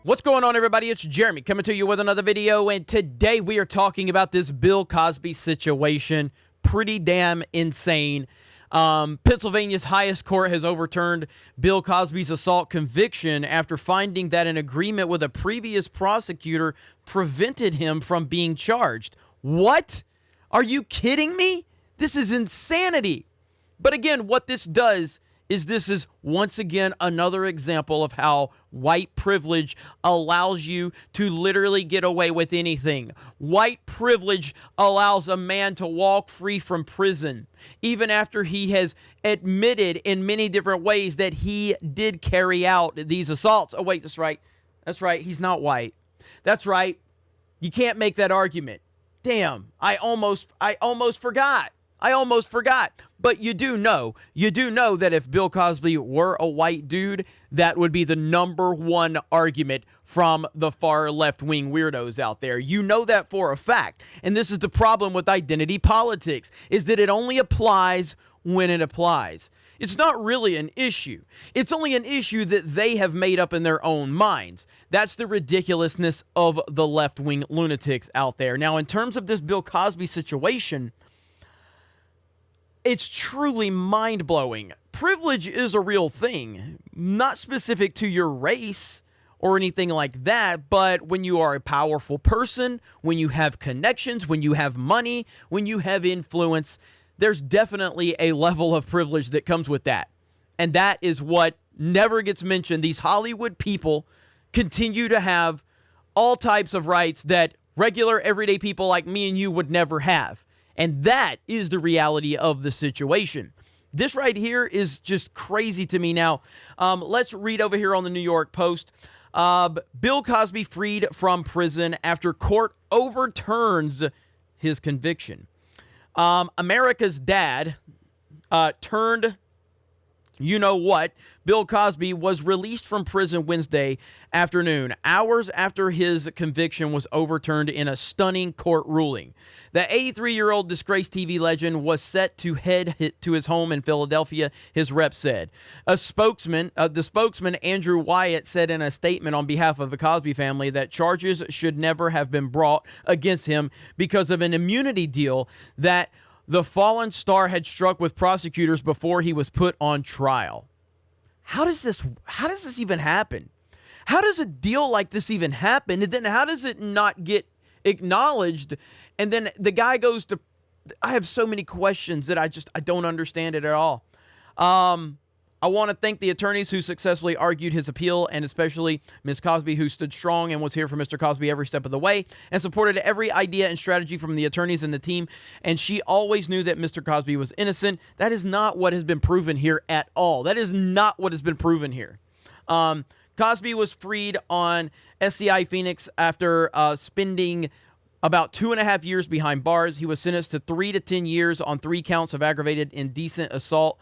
What's going on, everybody? It's Jeremy coming to you with another video, and today we are talking about this Bill Cosby situation. Pretty damn insane. Pennsylvania's highest court has overturned Bill Cosby's assault conviction after finding that an agreement with a previous prosecutor prevented him from being charged. What? Are you kidding me? This is insanity. But again, what this does is this is once again another example of how white privilege allows you to literally get away with anything. White privilege allows a man to walk free from prison, even after he has admitted in many different ways that he did carry out these assaults. Oh, wait, that's right. That's right. He's not white. That's right. You can't make that argument. Damn, I almost forgot. But you do know that if Bill Cosby were a white dude, that would be the number one argument from the far left-wing weirdos out there. You know that for a fact. And this is the problem with identity politics, is that it only applies when it applies. It's not really an issue. It's only an issue that they have made up in their own minds. That's the ridiculousness of the left-wing lunatics out there. Now, in terms of this Bill Cosby situation, it's truly mind-blowing. Privilege is a real thing, not specific to your race or anything like that, but when you are a powerful person, when you have connections, when you have money, when you have influence, there's definitely a level of privilege that comes with that. And that is what never gets mentioned. These Hollywood people continue to have all types of rights that regular, everyday people like me and you would never have. And that is the reality of the situation. This right here is just crazy to me. Now, let's read over here on the New York Post. Bill Cosby freed from prison after court overturns his conviction. America's dad turned you-know-what, Bill Cosby was released from prison Wednesday afternoon, hours after his conviction was overturned in a stunning court ruling. The 83-year-old disgraced TV legend was set to head to his home in Philadelphia, his rep said. The spokesman, Andrew Wyatt, said in a statement on behalf of the Cosby family that charges should never have been brought against him because of an immunity deal that the fallen star had struck with prosecutors before he was put on trial. How does this even happen? How does a deal like this even happen? And then how does it not get acknowledged? And then the guy goes to, I have so many questions that I don't understand it at all. I want to thank the attorneys who successfully argued his appeal, and especially Ms. Cosby, who stood strong and was here for Mr. Cosby every step of the way and supported every idea and strategy from the attorneys and the team. And she always knew that Mr. Cosby was innocent. That is not what has been proven here at all. That is not what has been proven here. Cosby was freed on SCI Phoenix after spending about 2.5 years behind bars. He was sentenced to 3 to 10 years on 3 counts of aggravated indecent assault.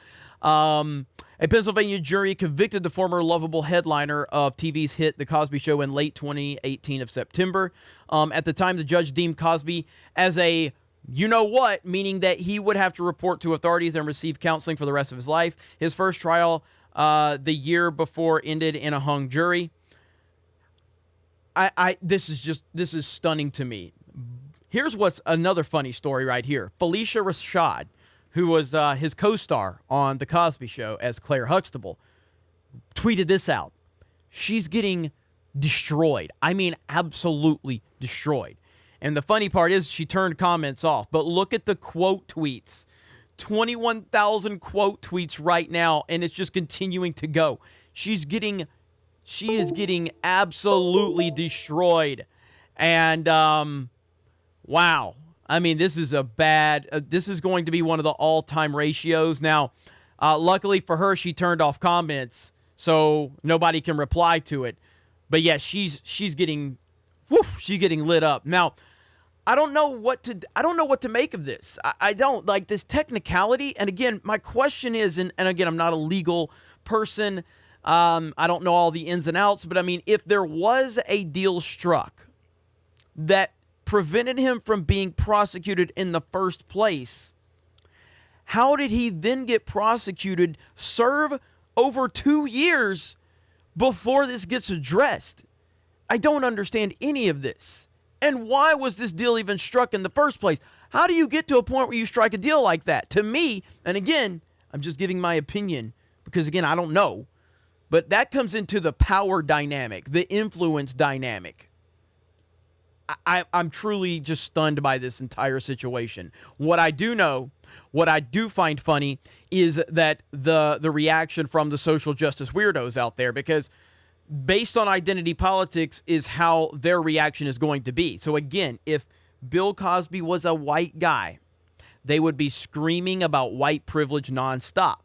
A Pennsylvania jury convicted the former lovable headliner of TV's hit The Cosby Show in late 2018 of September. At the time, the judge deemed Cosby as a you-know-what, meaning that he would have to report to authorities and receive counseling for the rest of his life. His first trial the year before ended in a hung jury. This is stunning to me. Here's what's another funny story right here. Felicia Rashad, who was his co-star on The Cosby Show as Claire Huxtable, tweeted this out. She's getting destroyed. I mean, absolutely destroyed. And the funny part is she turned comments off. But look at the quote tweets. 21,000 quote tweets right now, and it's just continuing to go. She is getting absolutely destroyed. And, wow. I mean, this is this is going to be one of the all-time ratios. Now, luckily for her, she turned off comments, so nobody can reply to it. But yeah, she's getting lit up. Now, I don't know what to make of this. I don't like this technicality. And again, my question is, and again, I'm not a legal person. I don't know all the ins and outs, but I mean, if there was a deal struck that prevented him from being prosecuted in the first place, how did he then get prosecuted, serve over 2 years before this gets addressed? I don't understand any of this. And why was this deal even struck in the first place? How do you get to a point where you strike a deal like that? To me, and again, I'm just giving my opinion because, again, I don't know. But that comes into the power dynamic, the influence dynamic. I'm truly just stunned by this entire situation. What I do know, what I do find funny is that the reaction from the social justice weirdos out there, because based on identity politics is how their reaction is going to be. So again, if Bill Cosby was a white guy, they would be screaming about white privilege nonstop.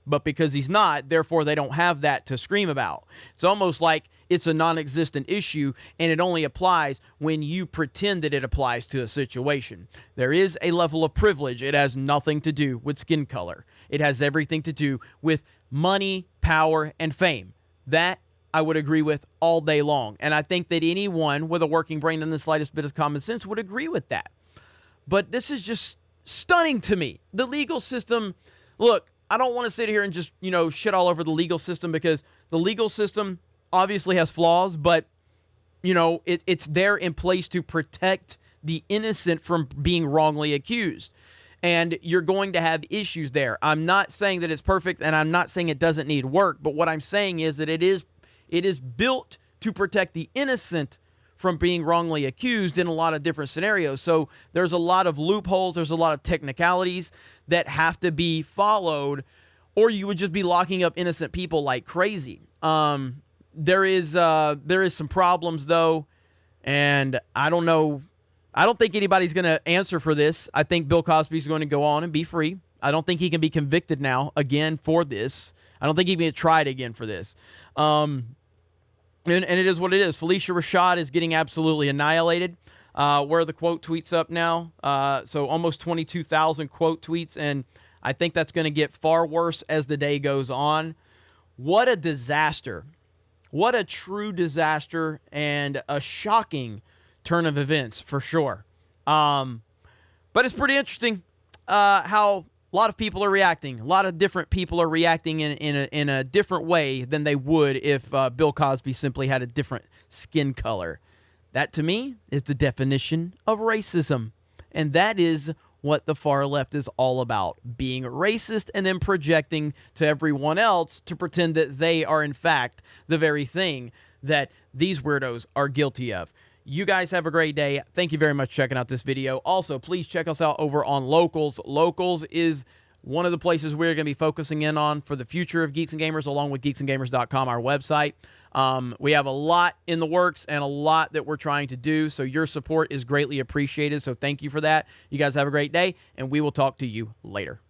But because he's not, therefore they don't have that to scream about. It's almost like it's a non-existent issue, and it only applies when you pretend that it applies to a situation. There is a level of privilege. It has nothing to do with skin color. It has everything to do with money, power, and fame. That I would agree with all day long. And I think that anyone with a working brain and the slightest bit of common sense would agree with that. But this is just stunning to me. The legal system, look, I don't want to sit here and just, shit all over the legal system, because the legal system obviously has flaws, but, it's there in place to protect the innocent from being wrongly accused. And you're going to have issues there. I'm not saying that it's perfect, and I'm not saying it doesn't need work, but what I'm saying is that it is built to protect the innocent from being wrongly accused in a lot of different scenarios. So there's a lot of loopholes, there's a lot of technicalities that have to be followed, or you would just be locking up innocent people like crazy. There is some problems though, and I don't know. I don't think anybody's going to answer for this. I think Bill Cosby's going to go on and be free. I don't think he can be convicted now again for this. I don't think he can get tried again for this. And it is what it is. Felicia Rashad is getting absolutely annihilated. Where are the quote tweets up now? So almost 22,000 quote tweets, and I think that's going to get far worse as the day goes on. What a disaster. What a true disaster, and a shocking turn of events for sure. But it's pretty interesting how a lot of people are reacting. A lot of different people are reacting in a different way than they would if Bill Cosby simply had a different skin color. That, to me, is the definition of racism. And that is what the far left is all about. Being racist and then projecting to everyone else to pretend that they are, in fact, the very thing that these weirdos are guilty of. You guys have a great day. Thank you very much for checking out this video. Also, please check us out over on Locals. Locals is one of the places we're going to be focusing in on for the future of Geeks and Gamers, along with geeksandgamers.com, our website. We have a lot in the works and a lot that we're trying to do, so your support is greatly appreciated, so thank you for that. You guys have a great day, and we will talk to you later.